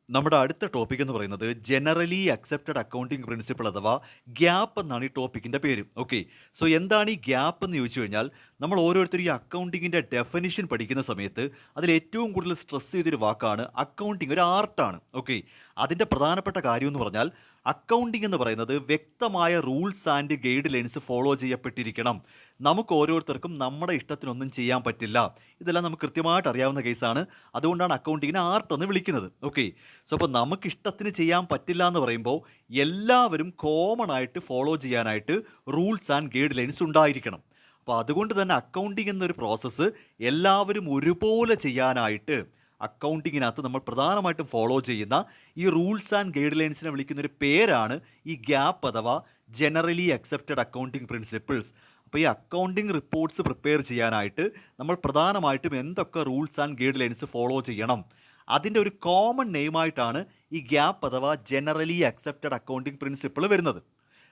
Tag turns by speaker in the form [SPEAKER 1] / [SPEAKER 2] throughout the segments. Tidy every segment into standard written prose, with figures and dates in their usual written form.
[SPEAKER 1] നമ്മുടെ അടുത്ത ടോപ്പിക് എന്ന് പറയുന്നത് ജനറലി അക്സെപ്റ്റഡ് അക്കൗണ്ടിംഗ് പ്രിൻസിപ്പിൾ അഥവാ ഗ്യാപ്പ് എന്നാണ് ഈ ടോപ്പിക്കിന്റെ പേര്. ഓക്കെ. സോ എന്താണ് ഈ ഗ്യാപ്പ് എന്ന് ചോദിച്ചു കഴിഞ്ഞാൽ നമ്മൾ ഓരോരുത്തരും ഈ അക്കൗണ്ടിങ്ങിന്റെ ഡെഫിനിഷൻ പഠിക്കുന്ന സമയത്ത് അതിൽ ഏറ്റവും കൂടുതൽ സ്ട്രെസ് ചെയ്തൊരു വാക്കാണ് അക്കൗണ്ടിങ് ഒരു ആർട്ടാണ്. ഓക്കെ. അതിന്റെ പ്രധാനപ്പെട്ട കാര്യം എന്ന് പറഞ്ഞാൽ അക്കൗണ്ടിങ് എന്ന് പറയുന്നത് വ്യക്തമായ rules and guidelines follow ചെയ്യപ്പെട്ടിരിക്കണം. നമുക്ക് ഓരോരുത്തർക്കും നമ്മുടെ ഇഷ്ടത്തിനൊന്നും ചെയ്യാൻ പറ്റില്ല. ഇതെല്ലാം നമുക്ക് കൃത്യമായിട്ട് അറിയാവുന്ന കേസാണ്. അതുകൊണ്ടാണ് അക്കൗണ്ടിങ്ങിനെ ആർട്ട് എന്ന് വിളിക്കുന്നത്. ഓക്കെ. സോ അപ്പോൾ നമുക്ക് ഇഷ്ടത്തിന് ചെയ്യാൻ പറ്റില്ല എന്ന് പറയുമ്പോൾ എല്ലാവരും കോമൺ ആയിട്ട് ഫോളോ ചെയ്യാനായിട്ട് റൂൾസ് ആൻഡ് ഗൈഡ് ലൈൻസ് ഉണ്ടായിരിക്കണം. അപ്പോൾ അതുകൊണ്ട് തന്നെ അക്കൗണ്ടിങ് എന്നൊരു പ്രോസസ്സ് എല്ലാവരും ഒരുപോലെ ചെയ്യാനായിട്ട് അക്കൗണ്ടിങ്ങിനകത്ത് നമ്മൾ പ്രധാനമായിട്ടും ഫോളോ ചെയ്യുന്ന ഈ റൂൾസ് ആൻഡ് ഗൈഡ് ലൈൻസിനെ വിളിക്കുന്ന ഒരു പേരാണ് ഈ ഗ്യാപ്പ് അഥവാ ജനറലി അക്സെപ്റ്റഡ് അക്കൗണ്ടിങ് പ്രിൻസിപ്പിൾസ്. അപ്പോൾ ഈ അക്കൗണ്ടിങ് റിപ്പോർട്ട്സ് പ്രിപ്പയർ ചെയ്യാനായിട്ട് നമ്മൾ പ്രധാനമായിട്ടും എന്തൊക്കെ rules and guidelines follow ചെയ്യണം, അതിൻ്റെ ഒരു കോമൺ നെയിമായിട്ടാണ് ഈ ഗ്യാപ്പ് അഥവാ ജനറലി അക്സെപ്റ്റഡ് അക്കൗണ്ടിങ് പ്രിൻസിപ്പിൾ വരുന്നത്.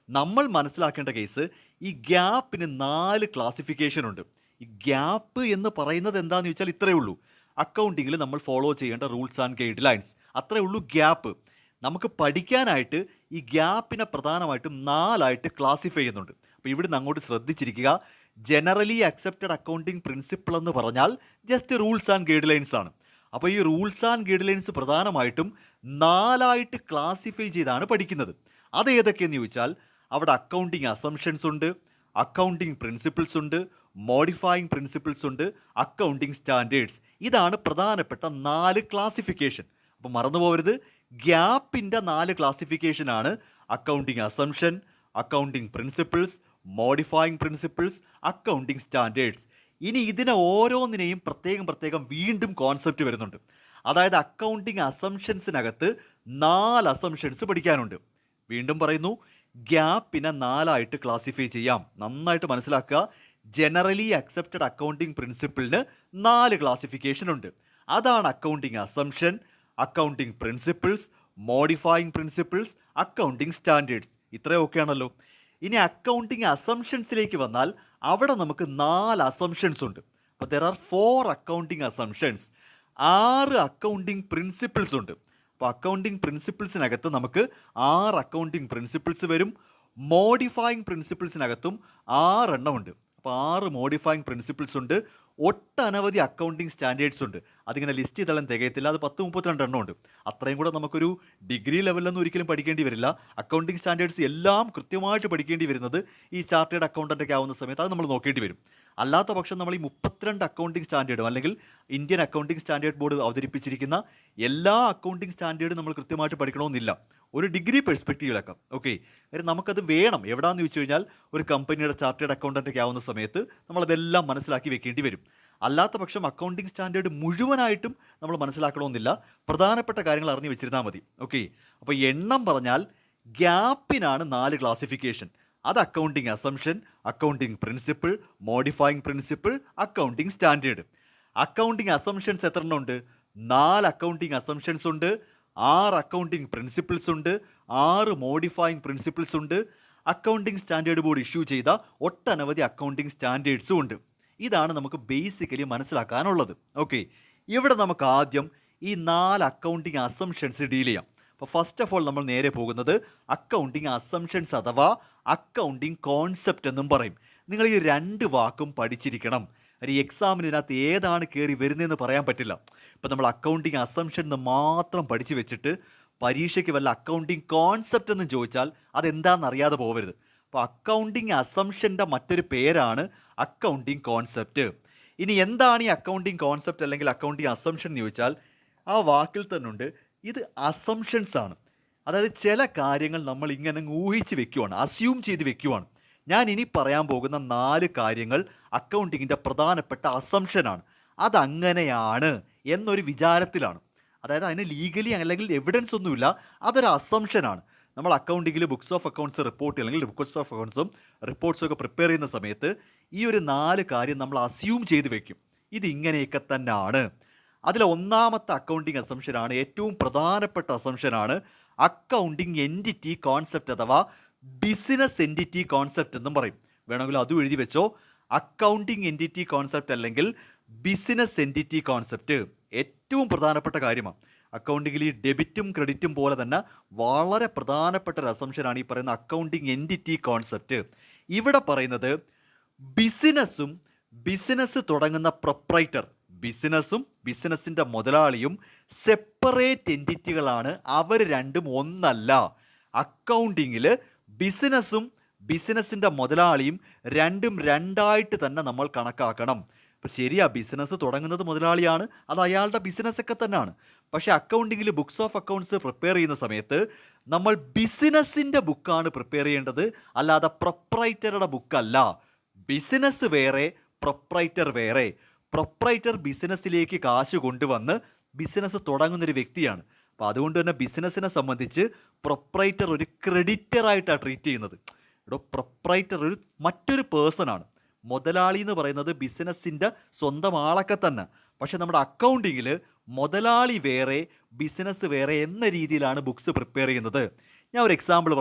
[SPEAKER 1] നമ്മൾ മനസ്സിലാക്കേണ്ട കേസ് ഈ ഗ്യാപ്പിന് 4 ക്ലാസിഫിക്കേഷൻ ഉണ്ട്. ഈ ഗ്യാപ്പ് എന്ന് പറയുന്നത് എന്താണെന്ന് ചോദിച്ചാൽ ഇത്രയേ ഉള്ളൂ. അക്കൗണ്ടിങ്ങിൽ നമ്മൾ ഫോളോ ചെയ്യേണ്ട റൂൾസ് ആൻഡ് ഗൈഡ് ലൈൻസ് അത്രയേ ഉള്ളൂ ഗ്യാപ്പ്. നമുക്ക് പഠിക്കാനായിട്ട് ഈ ഗ്യാപ്പിനെ പ്രധാനമായിട്ടും 4ആയിട്ട് ക്ലാസിഫൈ ചെയ്യുന്നുണ്ട്. അപ്പോൾ ഇവിടുന്ന് അങ്ങോട്ട് ശ്രദ്ധിച്ചിരിക്കുക. ജനറലി അക്സെപ്റ്റഡ് അക്കൗണ്ടിങ് പ്രിൻസിപ്പിൾ എന്ന് പറഞ്ഞാൽ just rules and guide lines ആണ്. അപ്പോൾ ഈ റൂൾസ് ആൻഡ് ഗൈഡ് ലൈൻസ് പ്രധാനമായിട്ടും 4ആയിട്ട് ക്ലാസിഫൈ ചെയ്താണ് പഠിക്കുന്നത്. അത് ഏതൊക്കെയെന്ന് ചോദിച്ചാൽ അവിടെ അക്കൗണ്ടിങ് അസംഷൻസ് ഉണ്ട്, അക്കൗണ്ടിങ് പ്രിൻസിപ്പിൾസ് ഉണ്ട്, മോഡിഫൈയിങ് പ്രിൻസിപ്പിൾസ് ഉണ്ട്, അക്കൗണ്ടിങ് സ്റ്റാൻഡേർഡ്സ്. ഇതാണ് പ്രധാനപ്പെട്ട 4 ക്ലാസിഫിക്കേഷൻ. അപ്പോൾ മറന്നു പോകരുത്, ഗ്യാപ്പിൻ്റെ 4 ക്ലാസിഫിക്കേഷനാണ് accounting assumption, accounting principles, modifying principles, accounting standards. ഇനി ഇതിനെ ഓരോന്നിനെയും പ്രത്യേകം വീണ്ടും കോൺസെപ്റ്റ് വരുന്നുണ്ട്. അതായത് അക്കൗണ്ടിങ് അസംഷൻസിനകത്ത് 4 അസംഷൻസ് പഠിക്കാനുണ്ട്. വീണ്ടും പറയുന്നു, ഗ്യാപ്പിനെ 4ആയിട്ട് ക്ലാസിഫൈ ചെയ്യാം. നന്നായിട്ട് മനസ്സിലാക്കുക. ജനറലി അക്സെപ്റ്റഡ് അക്കൗണ്ടിങ് പ്രിൻസിപ്പിളിന് 4 ക്ലാസിഫിക്കേഷൻ ഉണ്ട്. അതാണ് accounting assumption, accounting principles, modifying principles, accounting standards. ഇത്രയൊക്കെ ആണല്ലോ. ഇനി അക്കൗണ്ടിങ് അസംഷൻസിലേക്ക് വന്നാൽ അവിടെ നമുക്ക് 4 അസംഷൻസ് ഉണ്ട്. അപ്പോൾ there are 4 accounting assumptions. 6 accounting principles ഉണ്ട്. അപ്പോൾ അക്കൗണ്ടിങ് പ്രിൻസിപ്പിൾസിനകത്ത് നമുക്ക് 6 അക്കൗണ്ടിങ് പ്രിൻസിപ്പിൾസ് വരും. മോഡിഫൈയിങ് പ്രിൻസിപ്പിൾസിനകത്തും 6 എണ്ണം ഉണ്ട്. അപ്പോൾ 6 മോഡിഫൈയിങ് പ്രിൻസിപ്പിൾസ് ഉണ്ട്. ഒട്ടനവധി അക്കൗണ്ടിങ് സ്റ്റാൻഡേർഡ്സ് ഉണ്ട്. അതിങ്ങനെ ലിസ്റ്റ് ചെയ്താലും തികയത്തില്ല. അത് 10-32 എണ്ണം ഉണ്ട്. അത്രയും കൂടെ നമുക്കൊരു ഡിഗ്രി ലെവലിലൊന്നും ഒരിക്കലും പഠിക്കേണ്ടി വരില്ല. അക്കൗണ്ടിങ് സ്റ്റാൻഡേർഡ്സ് എല്ലാം കൃത്യമായിട്ട് പഠിക്കേണ്ടി വരുന്നത് ഈ ചാർട്ടേഡ് അക്കൗണ്ടൻ്റ് ഒക്കെ ആവുന്ന സമയത്ത് അത് നമ്മൾ നോക്കേണ്ടി വരും. അല്ലാത്ത പക്ഷം നമ്മൾ ഈ 32 അക്കൗണ്ടിങ് സ്റ്റാൻഡേർഡും അല്ലെങ്കിൽ ഇന്ത്യൻ അക്കൗണ്ടിങ് സ്റ്റാൻഡേർഡ് ബോർഡ് അവതരിപ്പിച്ചിരിക്കുന്ന എല്ലാ അക്കൗണ്ടിങ് സ്റ്റാൻഡേർഡും നമ്മൾ കൃത്യമായിട്ട് പഠിക്കണമെന്നില്ല. ഒരു ഡിഗ്രി പെർസ്പെക്റ്റീവിലൊക്കെ ഓക്കെ. കാര്യം നമുക്കത് വേണം. എവിടെയാണെന്ന് ചോദിച്ചു കഴിഞ്ഞാൽ ഒരു കമ്പനിയുടെ ചാർട്ടേഡ് അക്കൗണ്ടൻ്റ് ഒക്കെ ആവുന്ന സമയത്ത് നമ്മളതെല്ലാം മനസ്സിലാക്കി വെക്കേണ്ടി വരും. അല്ലാത്ത പക്ഷം അക്കൗണ്ടിങ് സ്റ്റാൻഡേർഡ് മുഴുവനായിട്ടും നമ്മൾ മനസ്സിലാക്കണമെന്നില്ല. പ്രധാനപ്പെട്ട കാര്യങ്ങൾ അറിഞ്ഞു വെച്ചിരുന്നാൽ മതി. ഓക്കെ. അപ്പോൾ എണ്ണം പറഞ്ഞാൽ ഗ്യാപ്പിനാണ് 4 ക്ലാസിഫിക്കേഷൻ. അത് accounting assumption, accounting principle, modifying principle, accounting standard. Accounting assumptions എത്ര എണ്ണം ഉണ്ട്? 4 അക്കൗണ്ടിങ് അസംഷൻസ് ഉണ്ട്, 6 അക്കൗണ്ടിങ് പ്രിൻസിപ്പിൾസ് ഉണ്ട്, 6 മോഡിഫൈയിങ് പ്രിൻസിപ്പിൾസ് ഉണ്ട്, അക്കൗണ്ടിങ് സ്റ്റാൻഡേർഡ് ബോർഡ് ഇഷ്യൂ ചെയ്ത ഒട്ടനവധി അക്കൗണ്ടിങ് സ്റ്റാൻഡേർഡ്സും ഉണ്ട്. ഇതാണ് നമുക്ക് ബേസിക്കലി മനസ്സിലാക്കാനുള്ളത്. ഓക്കെ. ഇവിടെ നമുക്ക് ആദ്യം ഈ 4 അക്കൗണ്ടിങ് അസംഷൻസ് ഡീൽ ചെയ്യാം. അപ്പോൾ ഫസ്റ്റ് ഓഫ് ഓൾ നമ്മൾ നേരെ പോകുന്നത് അക്കൗണ്ടിങ് അസംഷൻസ് അഥവാ അക്കൗണ്ടിങ് കോൺസെപ്റ്റ് എന്നും പറയും. നിങ്ങൾ ഈ 2 വാക്കും പഠിച്ചിരിക്കണം. ഒരു എക്സാമിന് ഇതിനകത്ത് ഏതാണ് കയറി വരുന്നതെന്ന് പറയാൻ പറ്റില്ല. ഇപ്പം നമ്മൾ അക്കൗണ്ടിങ് അസംഷൻ എന്ന് മാത്രം പഠിച്ചു വെച്ചിട്ട് പരീക്ഷയ്ക്ക് വല്ല അക്കൗണ്ടിങ് കോൺസെപ്റ്റ് എന്ന് ചോദിച്ചാൽ അതെന്താണെന്ന് അറിയാതെ പോകരുത്. അപ്പോൾ അക്കൗണ്ടിങ് അസംഷൻ്റെ മറ്റൊരു പേരാണ് അക്കൗണ്ടിങ് കോൺസെപ്റ്റ്. ഇനി എന്താണ് ഈ അക്കൗണ്ടിങ് കോൺസെപ്റ്റ് അല്ലെങ്കിൽ അക്കൗണ്ടിങ് അസംഷൻ എന്ന് ചോദിച്ചാൽ ആ വാക്കിൽ തന്നെ ഉണ്ട്, ഇത് അസംഷൻസ് ആണ്. അതായത് ചില കാര്യങ്ങൾ നമ്മൾ ഇങ്ങനെ ഊഹിച്ച് വെക്കുവാണ്, അസ്യൂം ചെയ്ത് വെക്കുവാണ്. ഞാൻ ഇനി പറയാൻ പോകുന്ന 4 കാര്യങ്ങൾ അക്കൗണ്ടിങ്ങിൻ്റെ പ്രധാനപ്പെട്ട അസംഷനാണ്. അതങ്ങനെയാണ് എന്നൊരു വിചാരത്തിലാണ്. അതായത് അതിന് ലീഗലി അല്ലെങ്കിൽ എവിഡൻസ് ഒന്നുമില്ല, അതൊരു അസംഷനാണ്. നമ്മൾ അക്കൗണ്ടിങ്ങിൽ ബുക്സ് ഓഫ് അക്കൗണ്ട്സ് റിപ്പോർട്ട് അല്ലെങ്കിൽ ബുക്സ് ഓഫ് അക്കൗണ്ട്സും റിപ്പോർട്ട്സും ഒക്കെ പ്രിപ്പയർ ചെയ്യുന്ന സമയത്ത് ഈ ഒരു 4 കാര്യം നമ്മൾ അസ്യൂം ചെയ്ത് വെക്കും. ഇത് ഇങ്ങനെയൊക്കെ തന്നെയാണ്. അതിലെ ഒന്നാമത്തെ അക്കൗണ്ടിങ് അസംഷനാണ്, ഏറ്റവും പ്രധാനപ്പെട്ട അസംഷനാണ് അക്കൗണ്ടിങ് എൻറ്റിറ്റി കോൺസെപ്റ്റ് അഥവാ ബിസിനസ് എൻറ്റിറ്റി കോൺസെപ്റ്റ് എന്നും പറയും. വേണമെങ്കിൽ അതും എഴുതി വെച്ചോ. അക്കൗണ്ടിങ് എൻറ്റിറ്റി കോൺസെപ്റ്റ് അല്ലെങ്കിൽ ബിസിനസ് എൻറ്റിറ്റി കോൺസെപ്റ്റ് ഏറ്റവും പ്രധാനപ്പെട്ട കാര്യമാണ്. അക്കൗണ്ടിങ്ങിൽ ഈ ഡെബിറ്റും ക്രെഡിറ്റും പോലെ തന്നെ വളരെ പ്രധാനപ്പെട്ട ഒരു അസംഷനാണ് ഈ പറയുന്ന അക്കൗണ്ടിങ് എൻറ്റിറ്റി കോൺസെപ്റ്റ്. ഇവിടെ പറയുന്നത് ബിസിനസ്സും ബിസിനസ് തുടങ്ങുന്ന പ്രൊപ്രൈറ്റർ, ബിസിനസ്സും ബിസിനസ്സിൻ്റെ മുതലാളിയും സെപ്പറേറ്റ് എൻറ്റിറ്റികളാണ്. അവർ രണ്ടും ഒന്നല്ല. അക്കൗണ്ടിങ്ങിൽ ബിസിനസ്സും ബിസിനസ്സിൻ്റെ മുതലാളിയും രണ്ടും രണ്ടായിട്ട് തന്നെ നമ്മൾ കണക്കാക്കണം. ഇപ്പോൾ ശരിയാ, ബിസിനസ് തുടങ്ങുന്നത് മുതലാളിയാണ്, അത് അയാളുടെ ബിസിനസ്സൊക്കെ തന്നെയാണ്. പക്ഷേ അക്കൗണ്ടിങ്ങിൽ ബുക്സ് ഓഫ് അക്കൗണ്ട്സ് പ്രിപ്പയർ ചെയ്യുന്ന സമയത്ത് നമ്മൾ ബിസിനസ്സിൻ്റെ ബുക്കാണ് പ്രിപ്പയർ ചെയ്യേണ്ടത്, അല്ലാതെ പ്രൊപ്രൈറ്ററുടെ ബുക്കല്ല. ബിസിനസ് വേറെ, പ്രൊപ്രൈറ്റർ വേറെ. പ്രൊപ്രൈറ്റർ ബിസിനസ്സിലേക്ക് കാശ് കൊണ്ടുവന്ന് ബിസിനസ് തുടങ്ങുന്നൊരു വ്യക്തിയാണ്. അപ്പോൾ അതുകൊണ്ട് തന്നെ ബിസിനസ്സിനെ സംബന്ധിച്ച് പ്രൊപ്രൈറ്റർ ഒരു ക്രെഡിറ്ററായിട്ടാണ് ട്രീറ്റ് ചെയ്യുന്നത്. ഇവിടെ പ്രൊപ്രൈറ്റർ ഒരു മറ്റൊരു പേഴ്സണാണ്. മുതലാളി എന്ന് പറയുന്നത് ബിസിനസ്സിൻ്റെ സ്വന്തം ആളൊക്കെ തന്നെ. പക്ഷെ നമ്മുടെ അക്കൗണ്ടിങ്ങിൽ മുതലാളി വേറെ, ബിസിനസ് വേറെ എന്ന രീതിയിലാണ് ബുക്സ് പ്രിപ്പയർ ചെയ്യുന്നത്. ഞാൻ ഒരു എക്സാമ്പിൾ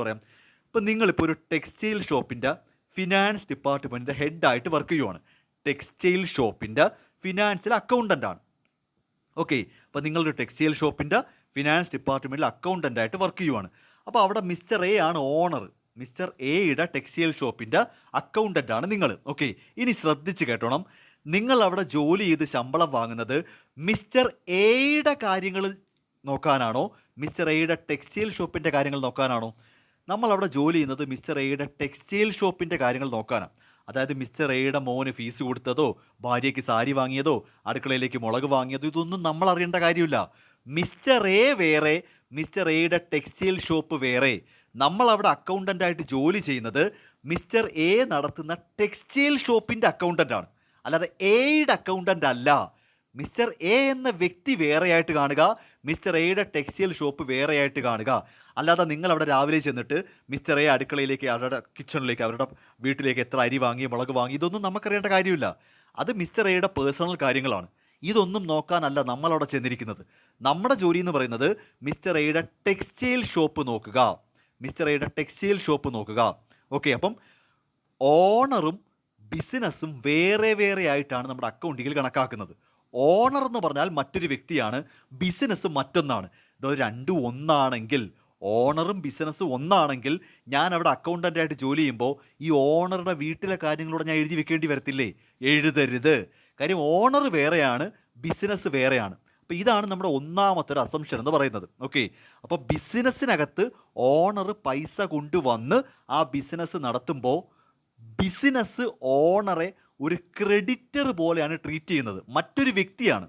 [SPEAKER 1] പറയാം. ഇപ്പം നിങ്ങളിപ്പോൾ ഒരു ടെക്സ്റ്റൈൽ ഷോപ്പിൻ്റെ ഫിനാൻസ് ഡിപ്പാർട്ട്മെൻറ്റിൻ്റെ ഹെഡായിട്ട് വർക്ക് ചെയ്യുവാണ്. ടെക്സ്റ്റൈൽ ഷോപ്പിൻ്റെ ഫിനാൻസിൽ അക്കൗണ്ടൻ്റാണ്. ഓക്കെ, അപ്പോൾ നിങ്ങളൊരു ടെക്സ്റ്റൈൽ ഷോപ്പിൻ്റെ ഫിനാൻസ് ഡിപ്പാർട്ട്മെൻറ്റിൽ അക്കൗണ്ടൻ്റായിട്ട് വർക്ക് ചെയ്യുവാണ്. അപ്പോൾ അവിടെ മിസ്റ്റർ എ ആണ് ഓണർ. മിസ്റ്റർ എയുടെ ടെക്സ്റ്റൈൽ ഷോപ്പിൻ്റെ അക്കൗണ്ടൻ്റാണ് നിങ്ങൾ. ഓക്കെ, ഇനി ശ്രദ്ധിച്ച് കേട്ടോണം. നിങ്ങൾ അവിടെ ജോലി ചെയ്ത് ശമ്പളം വാങ്ങുന്നത് മിസ്റ്റർ എയുടെ കാര്യങ്ങൾ നോക്കാനാണോ, മിസ്റ്റർ എയുടെ ടെക്സ്റ്റൈൽ ഷോപ്പിൻ്റെ കാര്യങ്ങൾ നോക്കാനാണോ? നമ്മളവിടെ ജോലി ചെയ്യുന്നത് മിസ്റ്റർ എയുടെ ടെക്സ്റ്റൈൽ ഷോപ്പിൻ്റെ കാര്യങ്ങൾ നോക്കാനാണ്. അതായത് മിസ്റ്റർ എയുടെ മോന് ഫീസ് കൊടുത്തതോ, ഭാര്യയ്ക്ക് സാരി വാങ്ങിയതോ, അടുക്കളയിലേക്ക് മുളക് വാങ്ങിയതോ ഇതൊന്നും നമ്മൾ അറിയേണ്ട കാര്യമില്ല. മിസ്റ്റർ എ വേറെ, മിസ്റ്റർ എയുടെ ടെക്സ്റ്റൈൽ ഷോപ്പ് വേറെ. നമ്മളവിടെ അക്കൗണ്ടൻ്റായിട്ട് ജോലി ചെയ്യുന്നത് മിസ്റ്റർ എ നടത്തുന്ന ടെക്സ്റ്റൈൽ ഷോപ്പിൻ്റെ അക്കൗണ്ടൻ്റാണ്, അല്ലാതെ എയുടെ അക്കൗണ്ടൻ്റ് അല്ല. മിസ്റ്റർ എ എന്ന വ്യക്തി വേറെയായിട്ട് കാണുക, മിസ്റ്റർ എയുടെ ടെക്സ്റ്റൈൽ ഷോപ്പ് വേറെയായിട്ട് കാണുക. അല്ലാതെ നിങ്ങളവിടെ രാവിലെ ചെന്നിട്ട് മിസ്റ്റർ എ അടുക്കളയിലേക്ക്, അവരുടെ കിച്ചണിലേക്ക്, അവരുടെ വീട്ടിലേക്ക് എത്ര അരി വാങ്ങി, മുളക് വാങ്ങി, ഇതൊന്നും നമുക്കറിയേണ്ട കാര്യമില്ല. അത് മിസ്റ്റർ എയുടെ പേഴ്സണൽ കാര്യങ്ങളാണ്. ഇതൊന്നും നോക്കാനല്ല നമ്മളവിടെ ചെന്നിരിക്കുന്നത്. നമ്മുടെ ജോലി എന്ന് പറയുന്നത് മിസ്റ്റർ എയുടെ ടെക്സ്റ്റൈൽ ഷോപ്പ് നോക്കുക, മിസ്റ്റർ എയുടെ ടെക്സ്റ്റൈൽ ഷോപ്പ് നോക്കുക. ഓക്കെ, അപ്പം ഓണറും ബിസിനസ്സും വേറെ വേറെ ആയിട്ടാണ് നമ്മുടെ അക്കൗണ്ടിങ്ങിൽ കണക്കാക്കുന്നത്. ഓണർ എന്ന് പറഞ്ഞാൽ മറ്റൊരു വ്യക്തിയാണ്, ബിസിനസ് മറ്റൊന്നാണ്. ഇത് രണ്ടും ഒന്നാണെങ്കിൽ, ഓണറും ബിസിനസ്സും ഒന്നാണെങ്കിൽ ഞാൻ അവിടെ അക്കൗണ്ടൻ്റായിട്ട് ജോലി ചെയ്യുമ്പോൾ ഈ ഓണറുടെ വീട്ടിലെ കാര്യങ്ങളൂടെ ഞാൻ എഴുതി വെക്കേണ്ടി വരത്തില്ലേ? എഴുതരുത്. കാര്യം ഓണർ വേറെയാണ്, ബിസിനസ് വേറെയാണ്. അപ്പോൾ ഇതാണ് നമ്മുടെ ഒന്നാമത്തെ ഒരു അസംഷൻ എന്ന് പറയുന്നത്. ഓക്കെ, അപ്പോൾ ബിസിനസ്സിനകത്ത് ഓണർ പൈസ കൊണ്ടുവന്ന് ആ ബിസിനസ് നടത്തുമ്പോൾ ബിസിനസ് ഓണറെ ഒരു ക്രെഡിറ്റർ പോലെയാണ് ട്രീറ്റ് ചെയ്യുന്നത്, മറ്റൊരു വ്യക്തിയാണ്.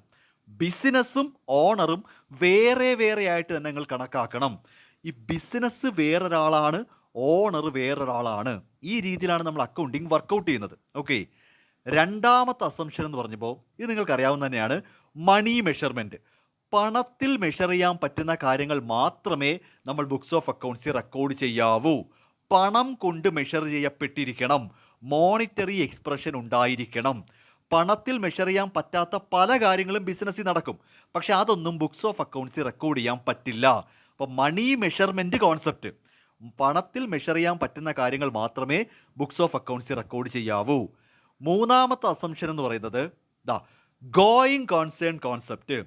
[SPEAKER 1] ബിസിനസ്സും ഓണറും വേറെ വേറെ ആയിട്ട് തന്നെ നിങ്ങൾ കണക്കാക്കണം. ഈ ബിസിനസ് വേറൊരാളാണ്, ഓണർ വേറൊരാളാണ്. ഈ രീതിയിലാണ് നമ്മൾ അക്കൗണ്ടിങ് വർക്കൗട്ട് ചെയ്യുന്നത്. ഓക്കെ, രണ്ടാമത്തെ അസംഷൻ എന്ന് പറഞ്ഞപ്പോൾ ഇത് നിങ്ങൾക്ക് അറിയാവുന്ന തന്നെയാണ്, മണി മെഷർമെൻറ്റ്. പണത്തിൽ മെഷർ ചെയ്യാൻ പറ്റുന്ന കാര്യങ്ങൾ മാത്രമേ നമ്മൾ ബുക്സ് ഓഫ് അക്കൗണ്ട്സിൽ റെക്കോർഡ് ചെയ്യാവൂ. പണം കൊണ്ട് മെഷർ ചെയ്യപ്പെട്ടിരിക്കണം, മോണിറ്ററി എക്സ്പ്രഷൻ ഉണ്ടായിരിക്കണം. പണത്തിൽ മെഷർ ചെയ്യാൻ പറ്റാത്ത പല കാര്യങ്ങളും ബിസിനസ്സിൽ നടക്കും, പക്ഷെ അതൊന്നും ബുക്സ് ഓഫ് അക്കൗണ്ട്സിൽ റെക്കോർഡ് ചെയ്യാൻ പറ്റില്ല. അപ്പോൾ മണി മെഷർമെൻറ്റ് കോൺസെപ്റ്റ്, പണത്തിൽ മെഷർ ചെയ്യാൻ പറ്റുന്ന കാര്യങ്ങൾ മാത്രമേ ബുക്സ് ഓഫ് അക്കൗണ്ട്സിൽ റെക്കോർഡ് ചെയ്യാവൂ. മൂന്നാമത്തെ അസംഷൻ എന്ന് പറയുന്നത് ഗോയിങ് കോൺസേൺ കോൺസെപ്റ്റ്.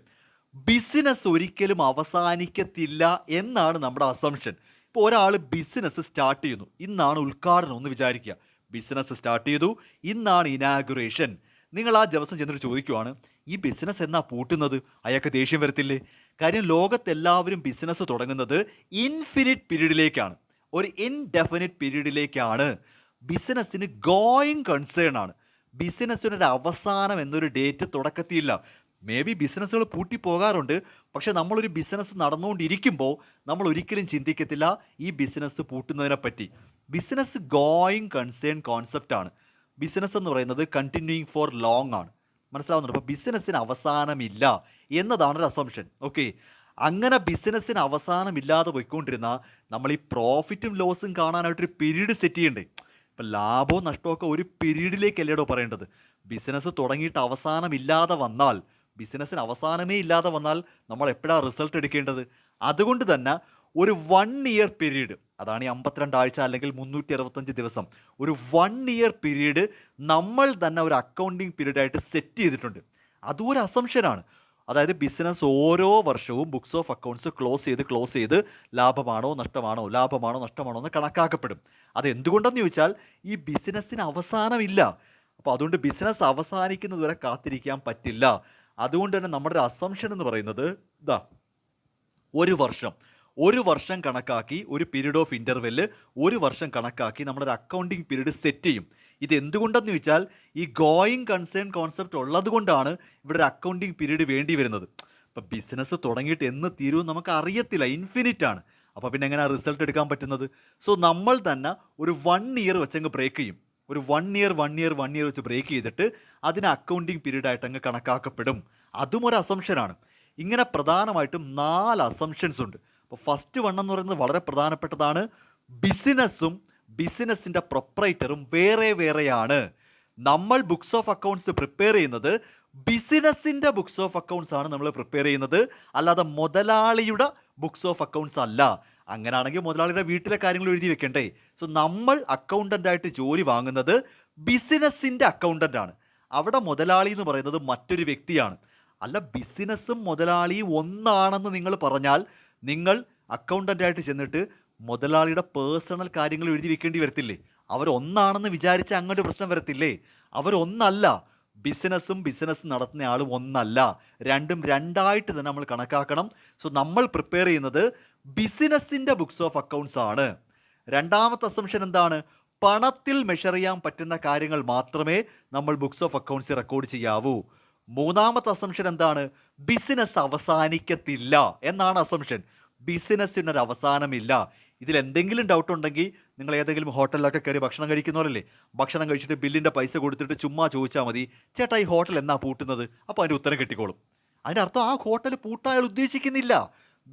[SPEAKER 1] ബിസിനസ് ഒരിക്കലും അവസാനിക്കത്തില്ല എന്നാണ് നമ്മുടെ അസംഷൻ. ഇപ്പോൾ ഒരാൾ ബിസിനസ് സ്റ്റാർട്ട് ചെയ്യുന്നു, ഇന്നാണ് ഉദ്ഘാടനം എന്ന് വിചാരിക്കുക. ബിസിനസ് സ്റ്റാർട്ട് ചെയ്തു, ഇന്നാണ് ഇനാഗുറേഷൻ. നിങ്ങൾ ആ ദിവസം ചെന്നിട്ട് ചോദിക്കുവാണ്, ഈ ബിസിനസ് എന്നാ പൂട്ടുന്നത്? അയാൾക്ക് ദേഷ്യം വരത്തില്ലേ? കാര്യം ലോകത്തെല്ലാവരും ബിസിനസ് തുടങ്ങുന്നത് ഇൻഫിനിറ്റ് പീരീഡിലേക്കാണ്, ഒരു ഇൻഡെഫിനിറ്റ് പീരീഡിലേക്കാണ്. ബിസിനസ്സിന് ഗോയിങ് കൺസേൺ ആണ്. ബിസിനസ്സിനൊരു അവസാനം എന്നൊരു ഡേറ്റ് തുടക്കത്തില്ല. മേ ബി ബിസിനസ്സുകൾ പൂട്ടിപ്പോകാറുണ്ട്, പക്ഷെ നമ്മളൊരു ബിസിനസ് നടന്നുകൊണ്ടിരിക്കുമ്പോൾ നമ്മൾ ഒരിക്കലും ചിന്തിക്കത്തില്ല ഈ ബിസിനസ് പൂട്ടുന്നതിനെ പറ്റി. ബിസിനസ് ഗോയിങ് കൺസേൺ കോൺസെപ്റ്റാണ്. ബിസിനസ് എന്ന് പറയുന്നത് കണ്ടിന്യൂയിങ് ഫോർ ലോങ് ആണ്. മനസ്സിലാവുന്നുണ്ട്? അപ്പോൾ ബിസിനസ്സിന് അവസാനമില്ല എന്നതാണ് ഒരു അസംഷൻ. ഓക്കെ, അങ്ങനെ ബിസിനസ്സിന് അവസാനമില്ലാതെ പോയിക്കൊണ്ടിരുന്ന നമ്മൾ ഈ പ്രോഫിറ്റും ലോസും കാണാനായിട്ടൊരു പീരീഡ് സെറ്റ് ചെയ്യണ്ടേ? ഇപ്പം ലാഭവും നഷ്ടമൊക്കെ ഒരു പീരീഡിലേക്കല്ലേടോ പറയേണ്ടത്. ബിസിനസ് തുടങ്ങിയിട്ട് അവസാനമില്ലാതെ വന്നാൽ, ബിസിനസ്സിന് അവസാനമേ ഇല്ലാതെ വന്നാൽ നമ്മൾ എപ്പോഴാണ് റിസൾട്ട് എടുക്കേണ്ടത്? അതുകൊണ്ട് തന്നെ ഒരു 1 ഇയർ പീരീഡ്, അതാണ് ഈ 52 ആഴ്ച അല്ലെങ്കിൽ 365 ദിവസം, ഒരു 1 ഇയർ പീരീഡ് നമ്മൾ തന്നെ ഒരു അക്കൗണ്ടിങ് പീരീഡായിട്ട് സെറ്റ് ചെയ്തിട്ടുണ്ട്. അതും ഒരു അസംഷനാണ്. അതായത് ബിസിനസ് ഓരോ വർഷവും ബുക്സ് ഓഫ് അക്കൗണ്ട്സ് ക്ലോസ് ചെയ്ത് ലാഭമാണോ നഷ്ടമാണോ എന്ന് കണക്കാക്കപ്പെടും. അത് എന്തുകൊണ്ടെന്ന് ചോദിച്ചാൽ ഈ ബിസിനസ്സിന് അവസാനമില്ല. അപ്പോൾ അതുകൊണ്ട് ബിസിനസ് അവസാനിക്കുന്നത് വരെ കാത്തിരിക്കാൻ പറ്റില്ല. അതുകൊണ്ട് തന്നെ നമ്മുടെ ഒരു അസംഷൻ എന്ന് പറയുന്നത് ഇതാ, ഒരു വർഷം കണക്കാക്കി, ഒരു പീരീഡ് ഓഫ് ഇൻ്റർവെല്ല് ഒരു വർഷം കണക്കാക്കി നമ്മളൊരു അക്കൗണ്ടിങ് പീരീഡ് സെറ്റ് ചെയ്യും. ഇത് എന്തുകൊണ്ടെന്ന് ചോദിച്ചാൽ ഈ ഗോയിങ് കൺസേൺ കോൺസെപ്റ്റ് ഉള്ളത് കൊണ്ടാണ് ഇവിടെ ഒരു അക്കൗണ്ടിങ് പീരീഡ് വേണ്ടി വരുന്നത്. ഇപ്പം ബിസിനസ് തുടങ്ങിയിട്ട് എന്ന് തീരുമെന്ന് നമുക്ക് അറിയത്തില്ല, ഇൻഫിനിറ്റ് ആണ്. അപ്പോൾ പിന്നെ എങ്ങനെയാണ് റിസൾട്ട് എടുക്കാൻ പറ്റുന്നത്? സോ നമ്മൾ തന്നെ ഒരു 1 ഇയർ വെച്ചങ്ങ് ബ്രേക്ക് ചെയ്യും. ഒരു 1 ഇയർ വെച്ച് ബ്രേക്ക് ചെയ്തിട്ട് അതിന് അക്കൗണ്ടിങ് പീരീഡ് ആയിട്ട് അങ്ങ് കണക്കാക്കപ്പെടും. അതും ഒരു അസംഷനാണ്. ഇങ്ങനെ പ്രധാനമായിട്ടും 4 അസംഷൻസ് ഉണ്ട്. അപ്പോൾ ഫസ്റ്റ് വൺ എന്ന് പറയുന്നത് വളരെ പ്രധാനപ്പെട്ടതാണ്. ബിസിനസ്സും ബിസിനസ്സിൻ്റെ പ്രൊപ്പറേറ്ററും വേറെയാണ്. നമ്മൾ ബുക്സ് ഓഫ് അക്കൗണ്ട്സ് പ്രിപ്പയർ ചെയ്യുന്നത് ബിസിനസ്സിൻ്റെ ബുക്സ് ഓഫ് അക്കൗണ്ട്സ് ആണ് നമ്മൾ പ്രിപ്പയർ ചെയ്യുന്നത്, അല്ലാതെ മുതലാളിയുടെ ബുക്സ് ഓഫ് അക്കൗണ്ട്സ് അല്ല. അങ്ങനെയാണെങ്കിൽ മുതലാളിയുടെ വീട്ടിലെ കാര്യങ്ങൾ എഴുതി വെക്കണ്ടേ? സോ നമ്മൾ അക്കൗണ്ടൻ്റായിട്ട് ജോലി വാങ്ങുന്നത് ബിസിനസ്സിൻ്റെ അക്കൗണ്ടൻ്റ് ആണ്. അവിടെ മുതലാളി എന്ന് പറയുന്നത് മറ്റൊരു വ്യക്തിയാണ്. അല്ല, ബിസിനസ്സും മുതലാളിയും ഒന്നാണെന്ന് നിങ്ങൾ പറഞ്ഞാൽ നിങ്ങൾ അക്കൗണ്ടൻ്റായിട്ട് ചെന്നിട്ട് മുതലാളിയുടെ പേഴ്സണൽ കാര്യങ്ങൾ എഴുതി വെക്കേണ്ടി വരത്തില്ലേ? അവരൊന്നാണെന്ന് വിചാരിച്ച് അങ്ങോട്ട് പ്രശ്നം വരത്തില്ലേ? അവരൊന്നല്ല. ബിസിനസ് നടത്തുന്ന ആളും ഒന്നല്ല. രണ്ടും രണ്ടായിട്ട് തന്നെ നമ്മൾ കണക്കാക്കണം. സോ നമ്മൾ പ്രിപ്പയർ ചെയ്യുന്നത് ബിസിനസ്സിൻ്റെ ബുക്സ് ഓഫ് അക്കൗണ്ട്സ് ആണ്. രണ്ടാമത്തെ അസംഷൻ എന്താണ്? പണത്തിൽ മെഷർ ചെയ്യാൻ പറ്റുന്ന കാര്യങ്ങൾ മാത്രമേ നമ്മൾ ബുക്സ് ഓഫ് അക്കൗണ്ട്സ് റെക്കോർഡ് ചെയ്യാവൂ. മൂന്നാമത്തെ അസംഷൻ എന്താണ്? ബിസിനസ് അവസാനിക്കത്തില്ല എന്നാണ് അസംഷൻ. ബിസിനസ്സിനൊരു അവസാനമില്ല. ഇതിൽ എന്തെങ്കിലും ഡൗട്ട് ഉണ്ടെങ്കിൽ നിങ്ങൾ ഏതെങ്കിലും ഹോട്ടലിലൊക്കെ കയറി ഭക്ഷണം കഴിക്കുന്നവരല്ലേ, ഭക്ഷണം കഴിച്ചിട്ട് ബില്ലിൻ്റെ പൈസ കൊടുത്തിട്ട് ചുമ്മാ ചോദിച്ചാൽ മതി, ചേട്ടാ ഈ ഹോട്ടൽ എന്നാ പൂട്ടുന്നത്? അപ്പോൾ അതിൻ്റെ ഉത്തരം കിട്ടിക്കോളും. അതിൻ്റെ അർത്ഥം ആ ഹോട്ടൽ പൂട്ടാൻ അയാൾ ഉദ്ദേശിക്കുന്നില്ല,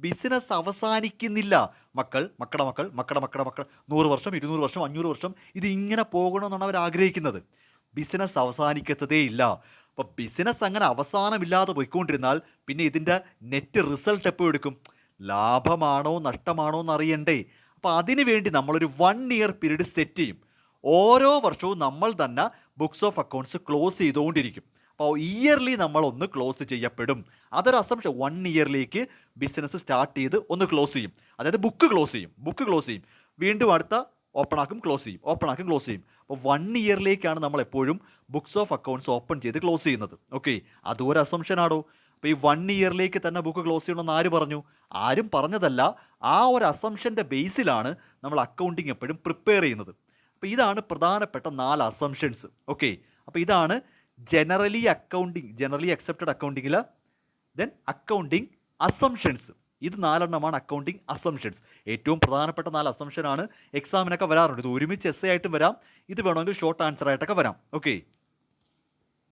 [SPEAKER 1] ബിസിനസ് അവസാനിക്കുന്നില്ല. മക്കളുടെ മക്കൾ 100 വർഷം 200 വർഷം 500 വർഷം ഇത് ഇങ്ങനെ പോകണമെന്നാണ് അവർ ആഗ്രഹിക്കുന്നത്. ബിസിനസ് അവസാനിക്കത്തതേ ഇല്ല. അപ്പോൾ ബിസിനസ് അങ്ങനെ അവസാനമില്ലാതെ പോയിക്കൊണ്ടിരുന്നാൽ പിന്നെ ഇതിൻ്റെ നെറ്റ് റിസൾട്ട് എപ്പോൾ എടുക്കും? ലാഭമാണോ നഷ്ടമാണോ എന്ന് അറിയണ്ടേ? അപ്പോൾ അതിനു വേണ്ടി നമ്മളൊരു 1 ഇയർ പീരീഡ് സെറ്റ് ചെയ്യും. ഓരോ വർഷവും നമ്മൾ തന്നെ ബുക്സ് ഓഫ് അക്കൗണ്ട്സ് ക്ലോസ് ചെയ്തുകൊണ്ടിരിക്കും. അപ്പോൾ ഇയർലി നമ്മളൊന്ന് ക്ലോസ് ചെയ്യപ്പെടും. അതൊരു അസംഷൻ. 1 ഇയറിലേക്ക് ബിസിനസ് സ്റ്റാർട്ട് ചെയ്ത് ഒന്ന് ക്ലോസ് ചെയ്യും. അതായത് ബുക്ക് ക്ലോസ് ചെയ്യും. വീണ്ടും അടുത്ത ഓപ്പൺ ആക്കും, ക്ലോസ് ചെയ്യും. അപ്പോൾ 1 ഇയറിലേക്കാണ് നമ്മൾ എപ്പോഴും ബുക്സ് ഓഫ് അക്കൗണ്ട്സ് ഓപ്പൺ ചെയ്ത് ക്ലോസ് ചെയ്യുന്നത്. ഓക്കെ, അതും ഒരു അസംഷൻ ആണോ? അപ്പോൾ ഈ 1 ഇയറിലേക്ക് തന്നെ ബുക്ക് ക്ലോസ് ചെയ്യണമെന്ന് ആര് പറഞ്ഞു? ആരും പറഞ്ഞതല്ല. ആ ഒരു അസംഷൻ്റെ ബേസിലാണ് നമ്മൾ അക്കൗണ്ടിങ് എപ്പോഴും പ്രിപ്പയർ ചെയ്യുന്നത്. അപ്പോൾ ഇതാണ് പ്രധാനപ്പെട്ട 4 അസംഷൻസ്. ഓക്കെ, അപ്പോൾ ഇതാണ് ജനറലി അക്സെപ്റ്റഡ് അക്കൗണ്ടിങ്ങിൽ ദെൻ അക്കൗണ്ടിങ് അസംഷൻസ്. ഇത് 4 അക്കൗണ്ടിങ് അസംഷൻസ്. ഏറ്റവും പ്രധാനപ്പെട്ട 4 അസംഷനാണ്. എക്സാമിനൊക്കെ വരാറുണ്ട്. ഇത് ഒരുമിച്ച് എസ്സേ ആയിട്ടും വരാം, ഇത് വേണമെങ്കിൽ ഷോർട്ട് ആൻസർ ആയിട്ടൊക്കെ വരാം. ഓക്കെ.